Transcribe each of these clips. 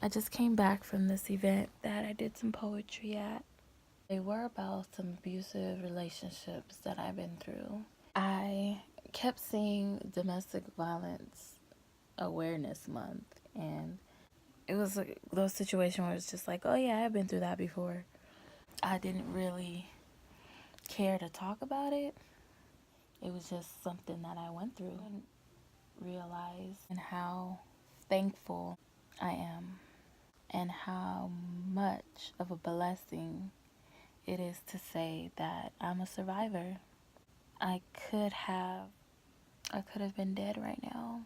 I just came back from this event that I did some poetry at. They were about some abusive relationships that I've been through. I kept seeing Domestic Violence Awareness Month, and it was like those situations where it's just like, oh yeah, I've been through that before. I didn't really care to talk about it. It was just something that I went through and realized and how thankful I am and how much of a blessing it is to say that I'm a survivor. I could have I could have been dead right now.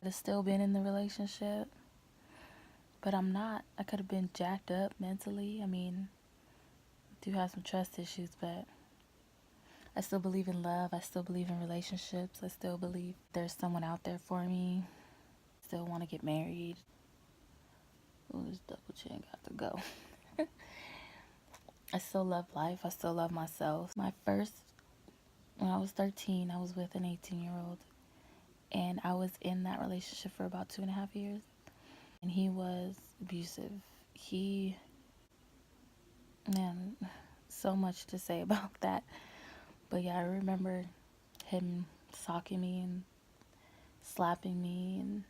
I'd have still been in the relationship, but I'm not. I could have been jacked up mentally. I mean, I do have some trust issues, but I still believe in love. I still believe in relationships. I still believe there's someone out there for me. Still want to get married. Ooh, this double chin got to go. I still love life. I still love myself. When I was 13, I was with an 18-year-old, and I was in that relationship for about 2.5 years, and he was abusive. Man, so much to say about that. But yeah, I remember him socking me and slapping me and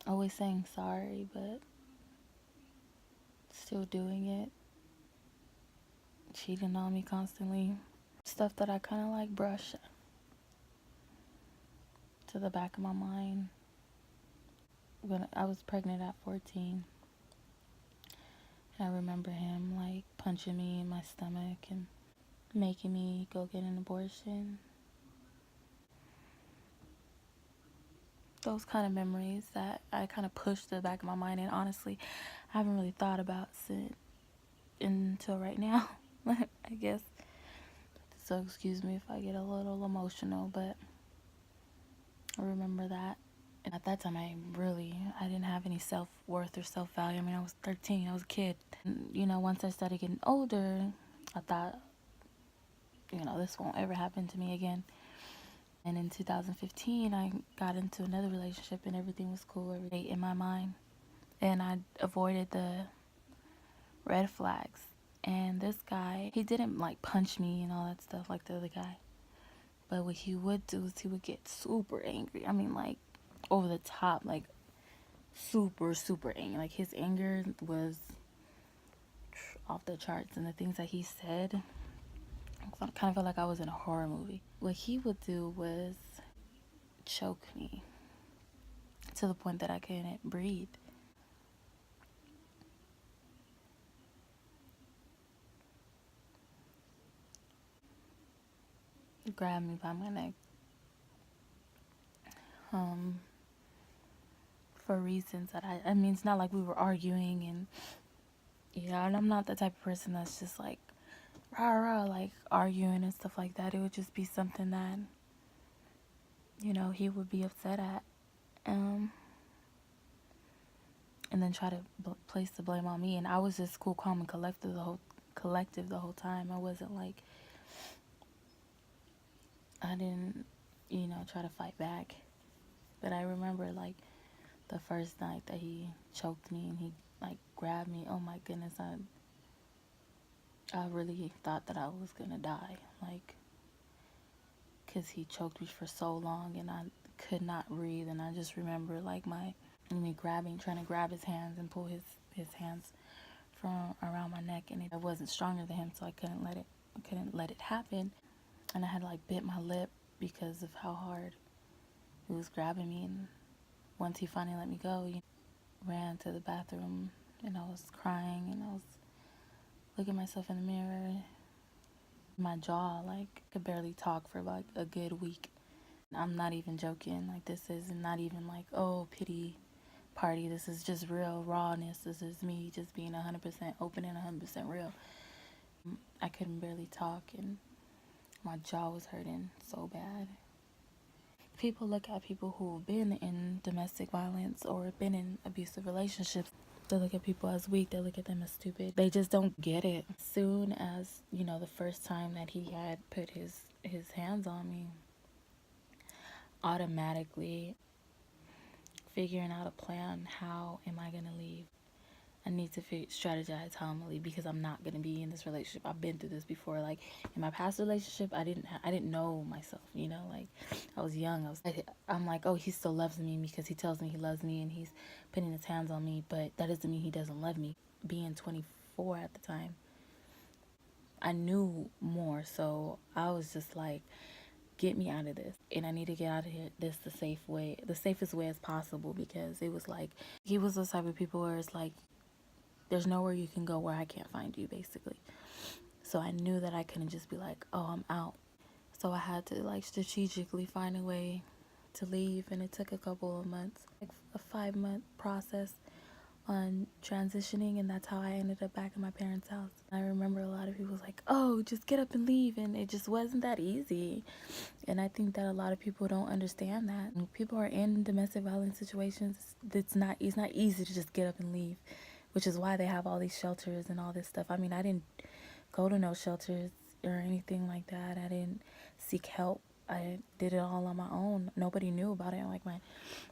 always saying sorry, but still doing it, cheating on me constantly. Stuff that I kind of like brush to the back of my mind. When I was pregnant at 14, I remember him like punching me in my stomach and making me go get an abortion. Those kind of memories that I kind of pushed to the back of my mind, and honestly, I haven't really thought about it until right now, I guess. So excuse me if I get a little emotional, but I remember that. And at that time, I didn't have any self-worth or self-value. I mean, I was 13, I was a kid. And, once I started getting older, I thought, this won't ever happen to me again. And in 2015, I got into another relationship and everything was cool, everything in my mind. And I avoided the red flags. And this guy, he didn't like punch me and all that stuff like the other guy. But what he would do is he would get super angry. I mean, like, over the top, like, super, super angry. Like, his anger was off the charts. And the things that he said, I kind of felt like I was in a horror movie. What he would do was choke me to the point that I couldn't breathe. He grabbed me by my neck. For reasons that I mean, it's not like we were arguing, and and I'm not the type of person that's just like rah rah, like arguing and stuff like that. It would just be something that he would be upset at, and then try to place the blame on me. And I was just cool, calm, and collective the whole time. I wasn't like, I didn't try to fight back. But I remember like the first night that he choked me and he like grabbed me. Oh my goodness, I really thought that I was gonna die, like, because he choked me for so long and I could not breathe. And I just remember like me trying to grab his hands and pull his hands from around my neck, and I wasn't stronger than him, so I couldn't let it happen. And I had like bit my lip because of how hard he was grabbing me. And once he finally let me go, he ran to the bathroom, and I was crying and I was looking at myself in the mirror. My jaw, like, could barely talk for like a good week. I'm not even joking. Like, this is not even like, oh, pity party. This is just real rawness. This is me just being 100% open and 100% real. I couldn't barely talk and my jaw was hurting so bad. People look at people who've been in domestic violence or been in abusive relationships. They look at people as weak. They look at them as stupid. They just don't get it. As soon as, the first time that he had put his hands on me, automatically figuring out a plan. How am I gonna leave? I need to strategize how I'm gonna leave, because I'm not gonna be in this relationship. I've been through this before. Like in my past relationship, I didn't know myself. You know, like I was young. I'm like, oh, he still loves me because he tells me he loves me and he's putting his hands on me, but that doesn't mean he doesn't love me. Being 24 at the time, I knew more, so I was just like, get me out of this, and I need to get out of here this the safest way as possible, because it was like he was the type of people where it's like there's nowhere you can go where I can't find you, basically. So I knew that I couldn't just be like, oh, I'm out. So I had to like strategically find a way to leave, and it took a couple of months, like a 5-month process on transitioning, and that's how I ended up back at my parents' house. I remember a lot of people was like, oh, just get up and leave, and it just wasn't that easy. And I think that a lot of people don't understand that. When people are in domestic violence situations, it's not easy to just get up and leave, which is why they have all these shelters and all this stuff. I mean, I didn't go to no shelters or anything like that. I didn't seek help. I did it all on my own. Nobody knew about it. Like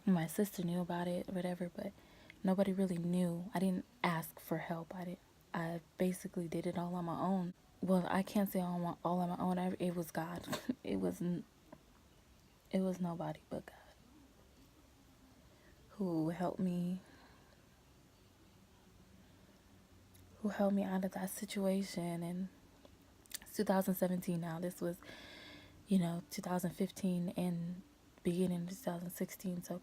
my sister knew about it or whatever, but nobody really knew. I didn't ask for help. I basically did it all on my own. Well, I can't say all on my own. It was God. It was nobody but God who helped me, out of that situation. And it's 2017 now. This was, 2015 and beginning of 2016. So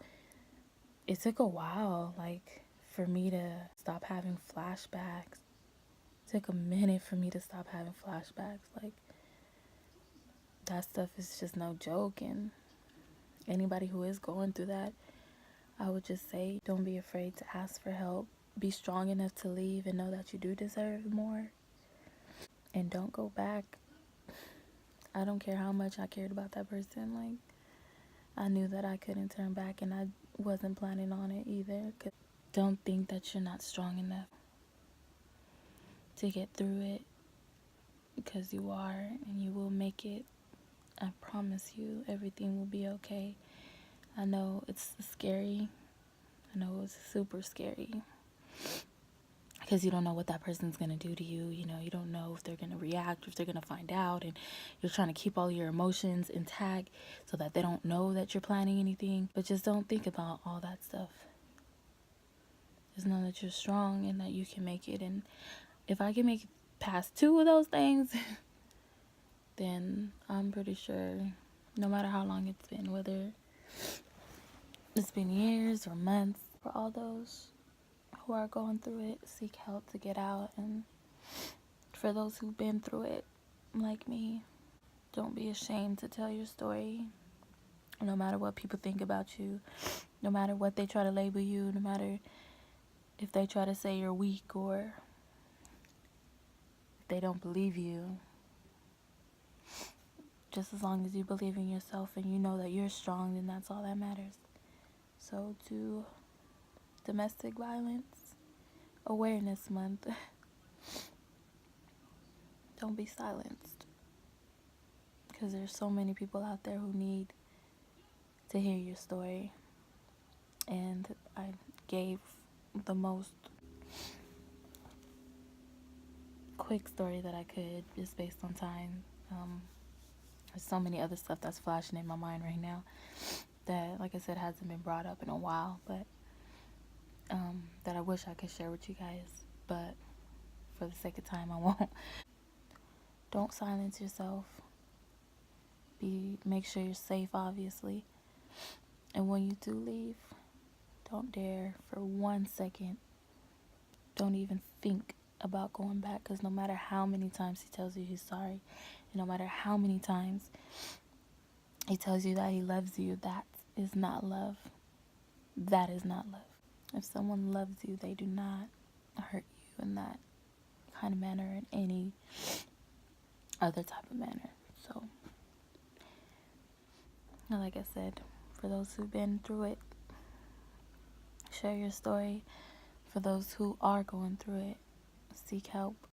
it took a while, like, for me to stop having flashbacks. It took a minute for me to stop having flashbacks. Like, that stuff is just no joke. And anybody who is going through that, I would just say, don't be afraid to ask for help. Be strong enough to leave and know that you do deserve more. And don't go back. I don't care how much I cared about that person. Like, I knew that I couldn't turn back, and I wasn't planning on it either. Don't think that you're not strong enough to get through it, because you are, and you will make it. I promise you, everything will be okay. I know it's scary. I know it's super scary, because you don't know what that person's going to do to you. You don't know if they're going to react or if they're going to find out, and you're trying to keep all your emotions intact so that they don't know that you're planning anything. But just don't think about all that stuff. Just know that you're strong and that you can make it. And if I can make it past 2 of those things, then I'm pretty sure, no matter how long it's been, whether it's been years or months, for all those who are going through it, seek help to get out. And for those who've been through it, like me, don't be ashamed to tell your story. No matter what people think about you, no matter what they try to label you, no matter if they try to say you're weak or if they don't believe you, just as long as you believe in yourself and you know that you're strong, then that's all that matters. So to Domestic Violence Awareness Month, don't be silenced, because there's so many people out there who need to hear your story. And I gave the most quick story that I could, just based on time. There's so many other stuff that's flashing in my mind right now that, like I said, hasn't been brought up in a while, but that I wish I could share with you guys. But for the sake of time, I won't. Don't silence yourself. Make sure you're safe, obviously. And when you do leave, don't dare for 1 second, don't even think about going back, because no matter how many times he tells you he's sorry, and no matter how many times he tells you that he loves you, that is not love. That is not love. If someone loves you, they do not hurt you in that kind of manner, in any other type of manner. So, like I said, for those who've been through it, share your story. For those who are going through it, seek help.